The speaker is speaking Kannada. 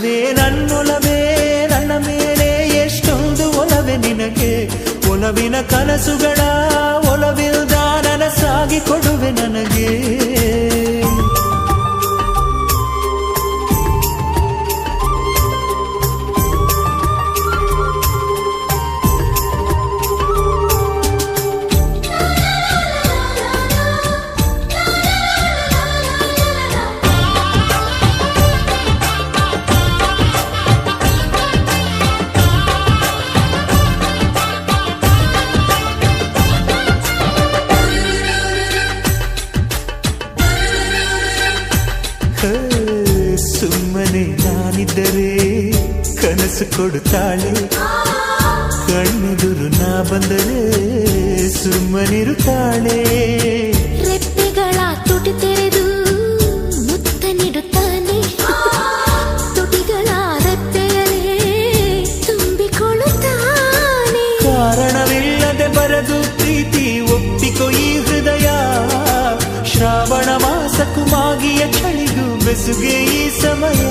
ಒಲವೇ ನನ್ನೊಲವೇ ನನ್ನ ಮೇಲೆ ಎಷ್ಟೊಂದು ಒಲವೇ ನಿನಗೆ ಒಲವಿನ ಕನಸುಗಳ ಒಲವಿಲ್ದ ನನಸಾಗಿ ಕೊಡುವೆ ನನಗೆ ಸುಮ್ಮನೆ ನಾನಿದ್ದರೆ ಕನಸು ಕೊಡುತ್ತಾಳೆ ಕಣ್ಣೆದುರು ನಾ ಬಂದರೆ ಸುಮ್ಮನಿರುತ್ತಾಳೆ ರೆಪ್ಪೆಗಳ ತುಟಿ ತೆರೆದು ಮುತ್ತ ನೀಡುತ್ತಾನೆ ತುಟಿಗಳ ರೆಪ್ಪೆಯಲೇ ತುಂಬಿಕೊಳ್ಳುತ್ತಾನೆ ಕಾರಣವಿಲ್ಲದೆ ಬರದು ಪ್ರೀತಿ ಒಪ್ಪಿಕೊ ಈ ಹೃದಯ ಶ್ರಾವಣ ಮಾಸಕ್ಕೂ ಮಾಗಿಯ ಚಳಿಗೂ ಬೆಸುಗೆ ಈ ಸಮಯ